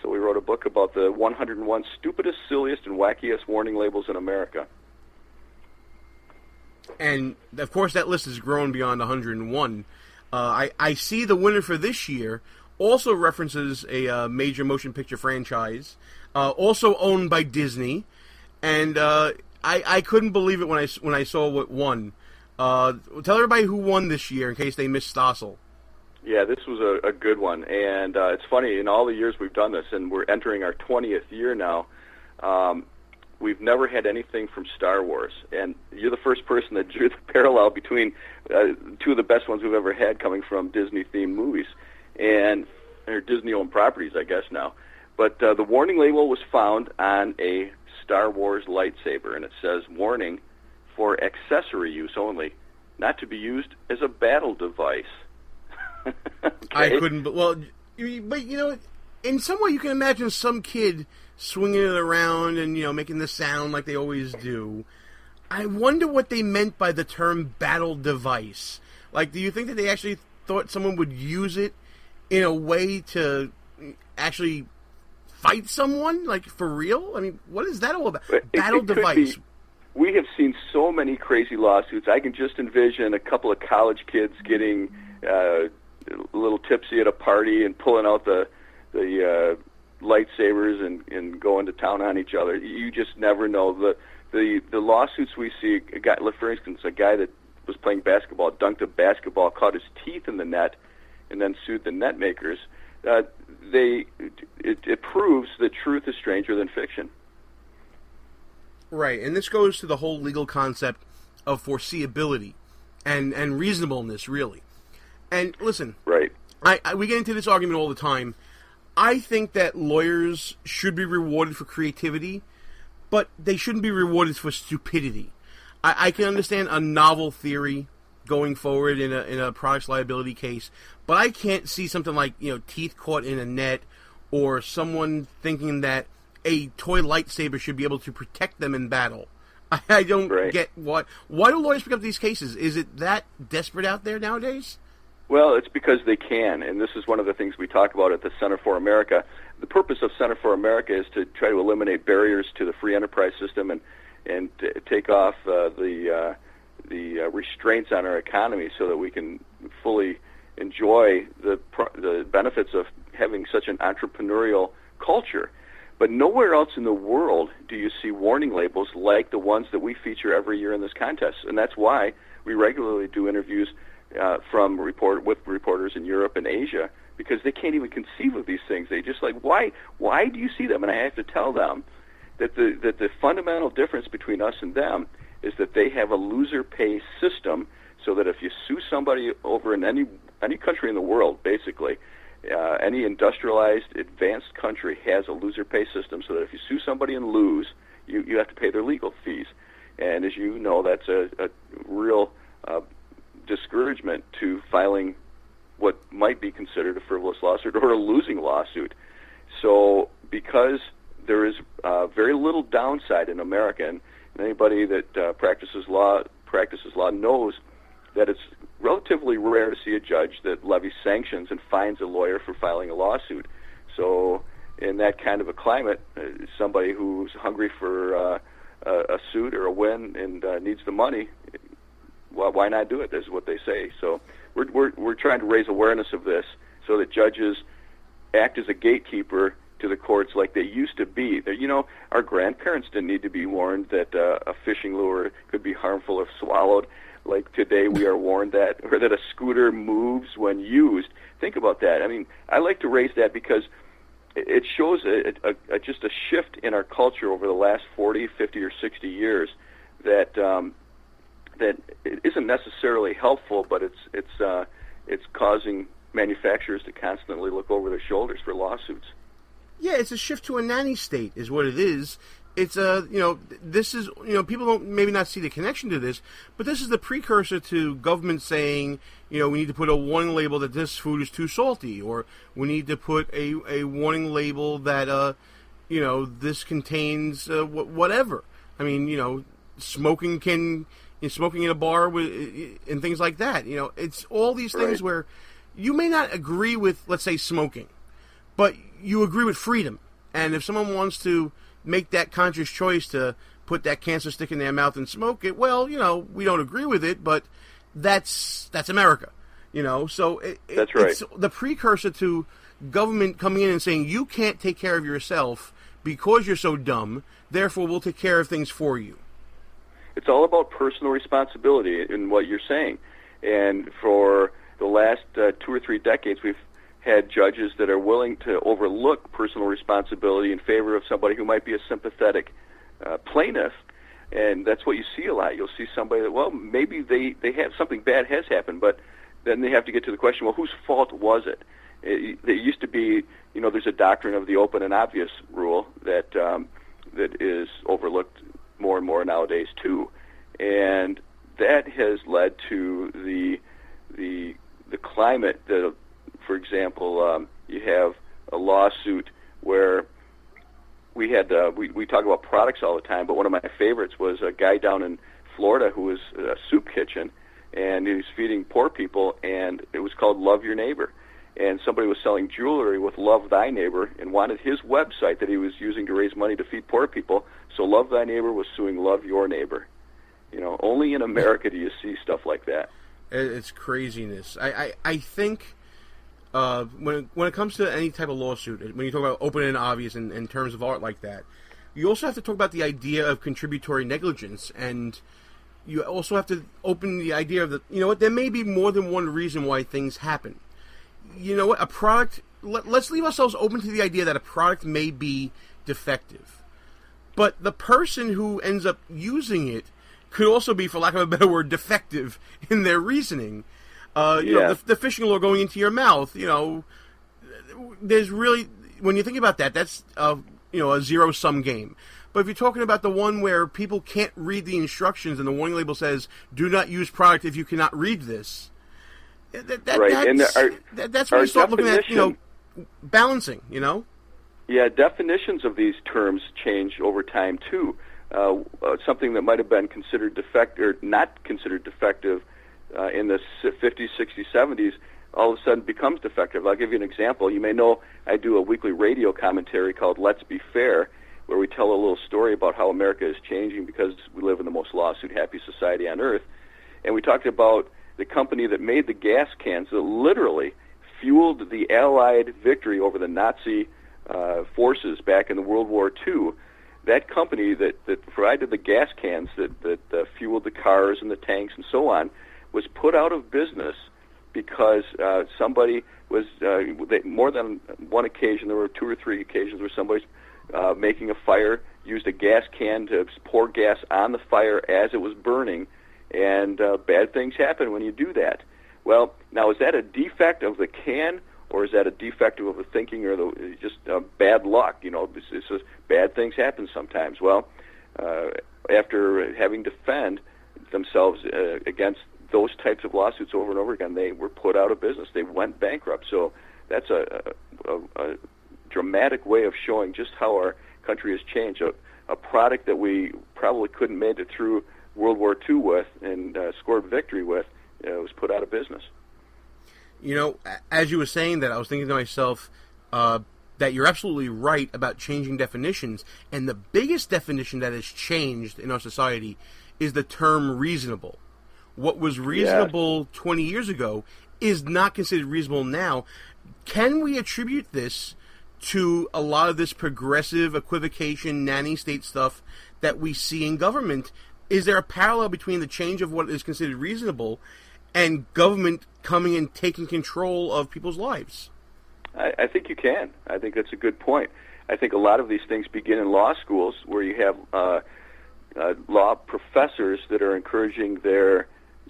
So we wrote a book about the 101 stupidest, silliest, and wackiest warning labels in America. And, of course, that list has grown beyond 101. I see the winner for this year also references a major motion picture franchise, also owned by Disney. And I couldn't believe it when I saw what won. Tell everybody who won this year in case they missed Stossel. Yeah, this was a good one. And it's funny, in all the years we've done this, and we're entering our 20th year now, we've never had anything from Star Wars. And you're the first person that drew the parallel between two of the best ones we've ever had coming from Disney-themed movies, or Disney-owned properties, I guess now. But the warning label was found on a Star Wars lightsaber, and it says, warning for accessory use only, not to be used as a battle device. Okay. I couldn't, but you know, in some way you can imagine some kid swinging it around and, you know, making the sound like they always do. I wonder what they meant by the term battle device. Like, do you think that they actually thought someone would use it in a way to actually fight someone, like, for real? I mean, what is that all about? Battle device. We have seen so many crazy lawsuits. I can just envision a couple of college kids getting a little tipsy at a party and pulling out the lightsabers and going to town on each other. You just never know. The lawsuits we see, for instance, a guy that was playing basketball, dunked a basketball, caught his teeth in the net, and then sued the net makers. It proves that truth is stranger than fiction. Right, and this goes to the whole legal concept of foreseeability and reasonableness, really. And listen, right, we get into this argument all the time. I think that lawyers should be rewarded for creativity, but they shouldn't be rewarded for stupidity. I can understand a novel theory going forward in a products liability case, but I can't see something like, you know, teeth caught in a net, or someone thinking that a toy lightsaber should be able to protect them in battle. I don't get why do lawyers pick up these cases? Is it that desperate out there nowadays? Well, it's because they can, and this is one of the things we talk about at the Center for America. The purpose of Center for America is to try to eliminate barriers to the free enterprise system and take off the restraints on our economy so that we can fully enjoy the benefits of having such an entrepreneurial culture. But nowhere else in the world do you see warning labels like the ones that we feature every year in this contest, and that's why we regularly do interviews with reporters in Europe and Asia, because they can't even conceive of these things. They just like, why do you see them? And I have to tell them that the fundamental difference between us and them is that they have a loser pay system, so that if you sue somebody over in any country in the world, basically, any industrialized, advanced country has a loser pay system, so that if you sue somebody and lose, you have to pay their legal fees. And as you know, that's a real discouragement to filing what might be considered a frivolous lawsuit or a losing lawsuit. So because there is very little downside in America, and anybody that practices law knows that it's relatively rare to see a judge that levies sanctions and fines a lawyer for filing a lawsuit. So in that kind of a climate, somebody who's hungry for a suit or a win and needs the money, well, why not do it? Is what they say. So we're trying to raise awareness of this so that judges act as a gatekeeper to the courts like they used to be. You know, our grandparents didn't need to be warned that a fishing lure could be harmful if swallowed. Like today we are warned that, or that a scooter moves when used. Think about that. I mean, I like to raise that because it shows just a shift in our culture over the last 40, 50, or 60 years that that it isn't necessarily helpful, but it's causing manufacturers to constantly look over their shoulders for lawsuits. Yeah, it's a shift to a nanny state, is what it is. It's this is, people don't maybe not see the connection to this, but this is the precursor to government saying, we need to put a warning label that this food is too salty, or we need to put a warning label that, this contains whatever. I mean, smoking in a bar and things like that. It's all these things where you may not agree with, let's say, smoking, but you agree with freedom. And if someone wants to make that conscious choice to put that cancer stick in their mouth and smoke it, well, we don't agree with it, but that's America, So that's right. It's the precursor to government coming in and saying, you can't take care of yourself because you're so dumb, therefore we'll take care of things for you. It's all about personal responsibility in what you're saying. And for the last 2 or 3 decades, we've had judges that are willing to overlook personal responsibility in favor of somebody who might be a sympathetic plaintiff, and that's what you see a lot. You'll see somebody that, well, maybe they have something bad has happened, but then they have to get to the question, well, whose fault was it? It used to be, there's a doctrine of the open and obvious rule that that is overlooked more and more nowadays too, and that has led to the climate that. For example, you have a lawsuit where we talk about products all the time, but one of my favorites was a guy down in Florida who was a soup kitchen, and he was feeding poor people, and it was called Love Your Neighbor. And somebody was selling jewelry with Love Thy Neighbor and wanted his website that he was using to raise money to feed poor people, so Love Thy Neighbor was suing Love Your Neighbor. Only in America do you see stuff like that. It's craziness. I think... when it comes to any type of lawsuit, when you talk about open and obvious in terms of art like that, you also have to talk about the idea of contributory negligence, and you also have to open the idea of there may be more than one reason why things happen. A product, let's leave ourselves open to the idea that a product may be defective, but the person who ends up using it could also be, for lack of a better word, defective in their reasoning. The fishing lure going into your mouth, there's really, when you think about that, that's, a zero-sum game. But if you're talking about the one where people can't read the instructions and the warning label says, do not use product if you cannot read this, that's when you start looking at, balancing, Yeah, definitions of these terms change over time, too. Something that might have been considered defective, or not considered defective, in the 50s, 60s, 70s, all of a sudden becomes defective. I'll give you an example. You may know I do a weekly radio commentary called Let's Be Fair, where we tell a little story about how America is changing because we live in the most lawsuit-happy society on earth. And we talked about the company that made the gas cans that literally fueled the Allied victory over the Nazi forces back in the World War II. That company that provided the gas cans that fueled the cars and the tanks and so on was put out of business because somebody was, more than one occasion, there were 2 or 3 occasions where somebody's making a fire, used a gas can to pour gas on the fire as it was burning, and bad things happen when you do that. Well, now is that a defect of the can, or is that a defect of the thinking, or just bad luck? It's just bad things happen sometimes. Well, after having defend themselves against those types of lawsuits over and over again, they were put out of business. They went bankrupt. So that's a dramatic way of showing just how our country has changed. A product that we probably couldn't make it through World War II with and scored victory with was put out of business. You know, as you were saying that, I was thinking to myself that you're absolutely right about changing definitions, and the biggest definition that has changed in our society is the term reasonable. What was reasonable 20 years ago is not considered reasonable now. Can we attribute this to a lot of this progressive equivocation, nanny state stuff that we see in government? Is there a parallel between the change of what is considered reasonable and government coming and taking control of people's lives? I think you can. I think that's a good point. I think a lot of these things begin in law schools, where you have law professors that are encouraging their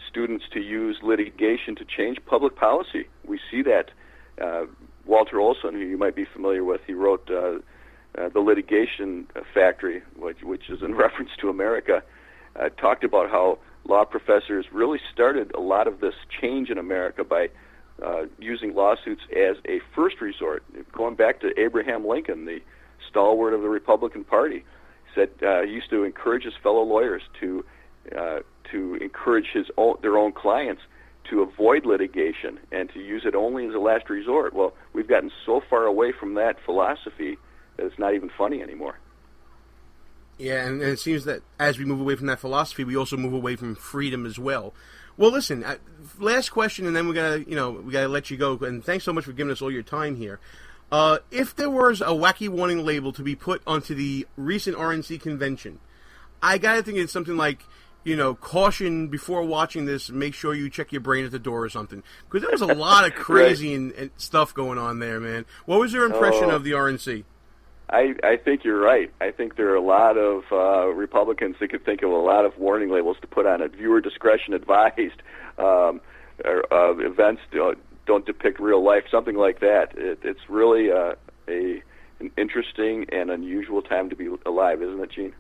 students to use litigation to change public policy. We see that. Walter Olson, who you might be familiar with, he wrote The Litigation Factory, which is in reference to America, talked about how law professors really started a lot of this change in America by using lawsuits as a first resort. Going back to Abraham Lincoln, the stalwart of the Republican Party, said he used to encourage his fellow lawyers to encourage their own clients to avoid litigation and to use it only as a last resort. Well, we've gotten so far away from that philosophy that it's not even funny anymore. Yeah, and it seems that as we move away from that philosophy, we also move away from freedom as well. Well, listen, last question, and then we gotta let you go. And thanks so much for giving us all your time here. If there was a wacky warning label to be put onto the recent RNC convention, I gotta think it's something like, caution before watching this, make sure you check your brain at the door or something. Because there was a lot of crazy and stuff going on there, man. What was your impression of the RNC? I think you're right. I think there are a lot of Republicans that could think of a lot of warning labels to put on it. Viewer discretion advised, events don't depict real life, something like that. It's really an interesting and unusual time to be alive, isn't it, Gene?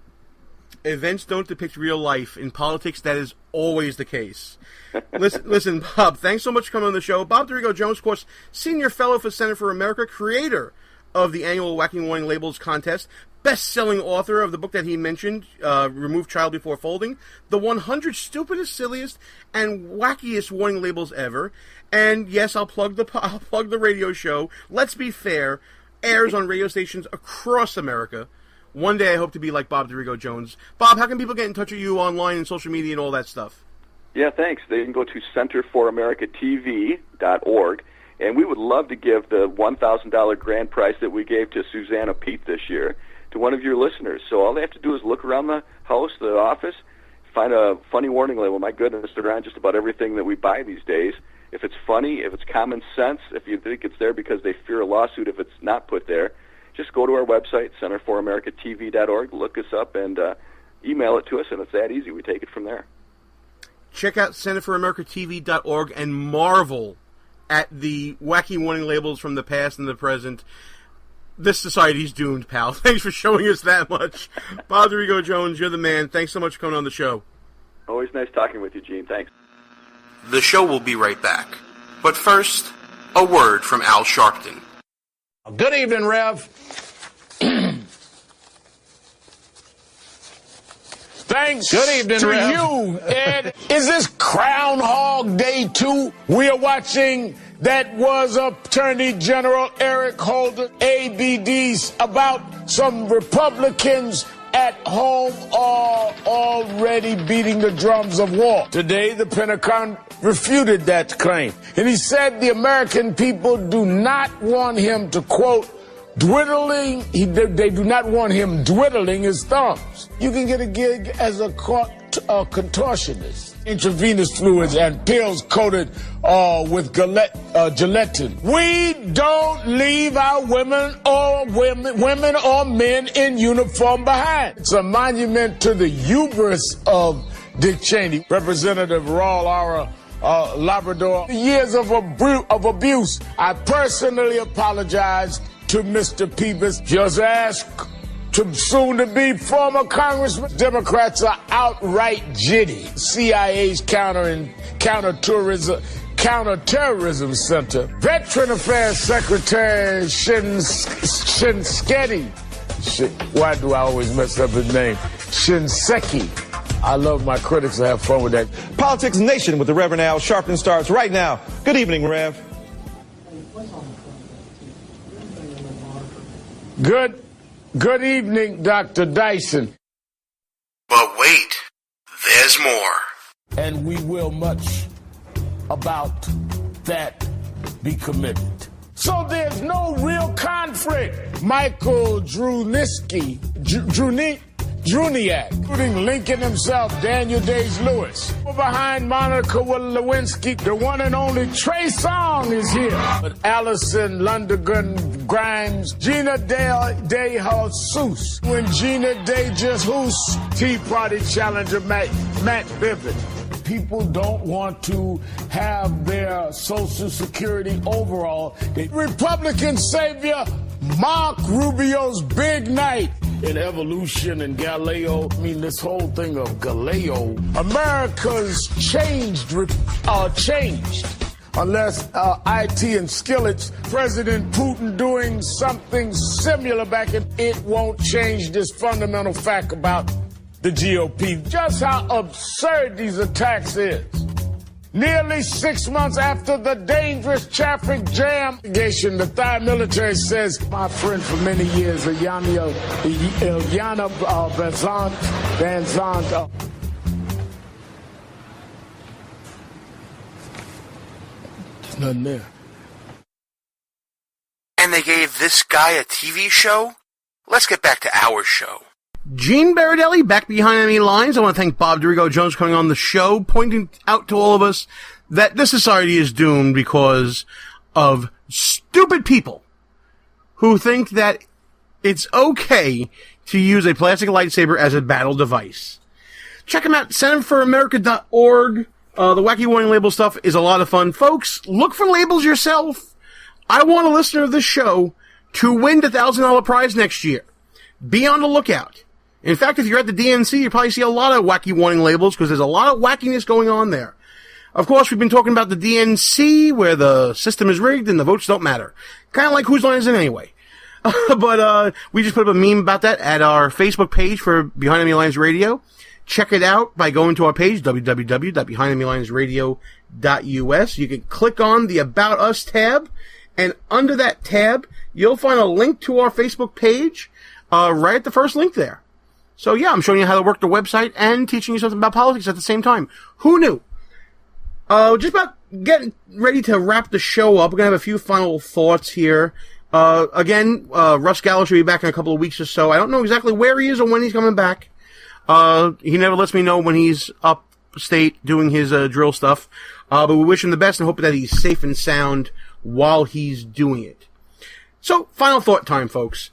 Events don't depict real life. In politics, that is always the case. Listen, Bob, thanks so much for coming on the show. Bob Dorigo Jones, of course, Senior Fellow for Center for America, creator of the annual Wacky Warning Labels contest, best-selling author of the book that he mentioned, Remove Child Before Folding, the 100 stupidest, silliest, and wackiest warning labels ever. And yes, I'll plug the radio show. Let's Be Fair airs on radio stations across America. One day I hope to be like Bob Dorigo Jones. Bob, how can people get in touch with you online and social media and all that stuff? Yeah, thanks. They can go to centerforamericatv.org, and we would love to give the $1,000 grand prize that we gave to Susanna Pete this year to one of your listeners. So all they have to do is look around the house, the office, find a funny warning label. My goodness, they're on just about everything that we buy these days. If it's funny, if it's common sense, if you think it's there because they fear a lawsuit if it's not put there, just go to our website, centerforamericatv.org, look us up, and email it to us, and it's that easy. We take it from there. Check out centerforamericatv.org and marvel at the wacky warning labels from the past and the present. This society's doomed, pal. Thanks for showing us that much. Bob Dorigo Jones, you're the man. Thanks so much for coming on the show. Always nice talking with you, Gene. Thanks. The show will be right back. But first, a word from Al Sharpton. Good evening, Rev. Thanks Good evening, to Rev. you, Ed. Is this Groundhog Day 2? We are watching that was Attorney General Eric Holder, ABDs, about some Republicans at home are already beating the drums of war. Today, the Pentagon refuted that claim. And he said the American people do not want him to, quote, dwiddling, they do not want him dwiddling his thumbs. You can get a gig as a contortionist. Intravenous fluids and pills coated with gelatin. We don't leave our women or men in uniform behind. It's a monument to the hubris of Dick Cheney, Representative Raul Labrador. Years of abuse. I personally apologize to Mr. Peebles. Just ask to soon-to-be former congressman. Democrats are outright jitty. CIA's counterterrorism center. Veteran Affairs Secretary Shinseki. Why do I always mess up his name? Shinseki. I love my critics. I have fun with that. Politics Nation with the Reverend Al Sharpton starts right now. Good evening, Rev. Good evening, Dr. Dyson. But wait, there's more. And we will much about that be committed. So there's no real conflict. Michael Druniak, including Lincoln himself, Daniel Day-Lewis. Behind Monica Lewinsky, the one and only Trey Songz is here. But Allison Lundergan Grimes, Gina De Jesus. When Gina De Jesus, Tea Party challenger Matt Bibbitt. People don't want to have their Social Security overall. The Republican savior, Mark Rubio's big night. In evolution and Galileo, this whole thing of Galileo, America's changed. Unless IT and Skillets, President Putin doing something similar back in, it won't change this fundamental fact about the GOP. Just how absurd these attacks is. Nearly 6 months after the dangerous traffic jam, the Thai military says, my friend for many years, Ilyana Van Zandt. There's nothing there. And they gave this guy a TV show? Let's get back to our show. Gene Baradelli, back behind enemy lines. I want to thank Bob Dorigo Jones coming on the show, pointing out to all of us that this society is doomed because of stupid people who think that it's okay to use a plastic lightsaber as a battle device. Check them out, SenateForAmerica.org. The Wacky Warning Label stuff is a lot of fun. Folks, look for labels yourself. I want a listener of this show to win the $1,000 prize next year. Be on the lookout. In fact, if you're at the DNC, you probably see a lot of wacky warning labels because there's a lot of wackiness going on there. Of course, we've been talking about the DNC where the system is rigged and the votes don't matter. Kind of like whose line is it anyway? But we just put up a meme about that at our Facebook page for Behind Enemy Lines Radio. Check it out by going to our page, www.behindenemylinesradio.us. You can click on the About Us tab, and under that tab, you'll find a link to our Facebook page right at the first link there. So yeah, I'm showing you how to work the website and teaching you something about politics at the same time. Who knew? Just about getting ready to wrap the show up. We're going to have a few final thoughts here. Again, Russ Gallo should be back in a couple of weeks or so. I don't know exactly where he is or when he's coming back. He never lets me know when he's upstate doing his drill stuff. But we wish him the best and hope that he's safe and sound while he's doing it. So, final thought time, folks.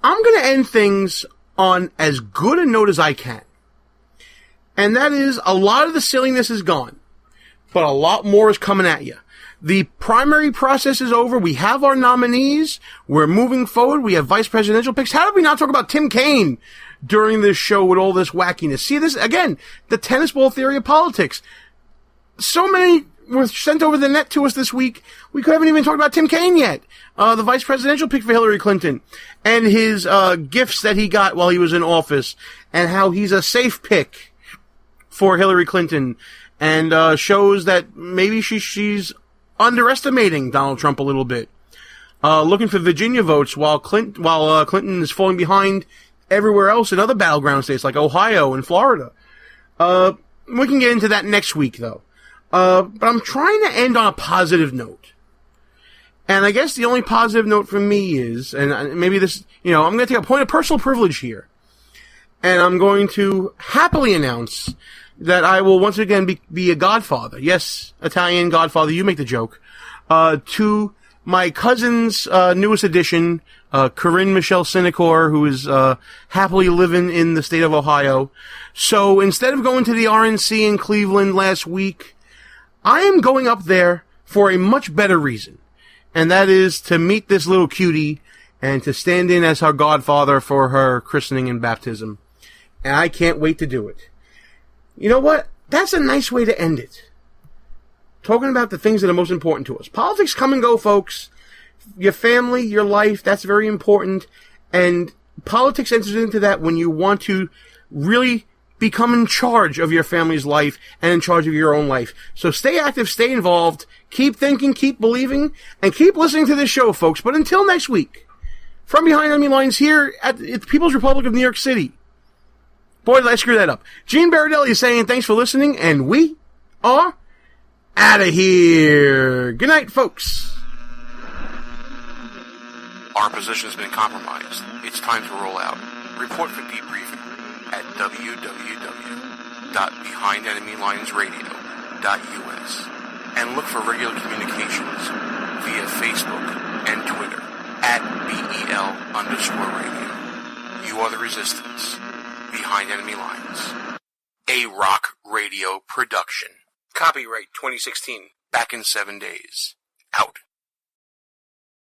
I'm going to end things on as good a note as I can. And that is, a lot of the silliness is gone, but a lot more is coming at you. The primary process is over. We have our nominees. We're moving forward. We have vice presidential picks. How did we not talk about Tim Kaine during this show with all this wackiness? See this, again, the tennis ball theory of politics. So many were sent over the net to us this week. We haven't even talked about Tim Kaine yet. The vice presidential pick for Hillary Clinton and his gifts that he got while he was in office and how he's a safe pick for Hillary Clinton and shows that maybe she's underestimating Donald Trump a little bit. Looking for Virginia votes while Clinton is falling behind everywhere else in other battleground states like Ohio and Florida. We can get into that next week though. But I'm trying to end on a positive note. And I guess the only positive note for me is, and maybe this, I'm going to take a point of personal privilege here. And I'm going to happily announce that I will once again be a godfather. Yes, Italian godfather, you make the joke. To my cousin's newest addition, Corinne Michelle Sinecor, who is happily living in the state of Ohio. So instead of going to the RNC in Cleveland last week, I am going up there for a much better reason. And that is to meet this little cutie and to stand in as her godfather for her christening and baptism. And I can't wait to do it. You know what? That's a nice way to end it. Talking about the things that are most important to us. Politics come and go, folks. Your family, your life, that's very important. And politics enters into that when you want to really become in charge of your family's life and in charge of your own life. So stay active, stay involved, keep thinking, keep believing, and keep listening to this show, folks. But until next week, from behind enemy lines here at the People's Republic of New York City. Boy, did I screw that up. Gene Baradelli is saying thanks for listening, and we are out of here. Good night, folks. Our position has been compromised. It's time to roll out. Report for debriefing at www.behindenemylinesradio.us and look for regular communications via Facebook and Twitter at BEL_radio. You are the resistance. Behind Enemy Lines. A rock radio production. Copyright 2016. Back in 7 days. Out.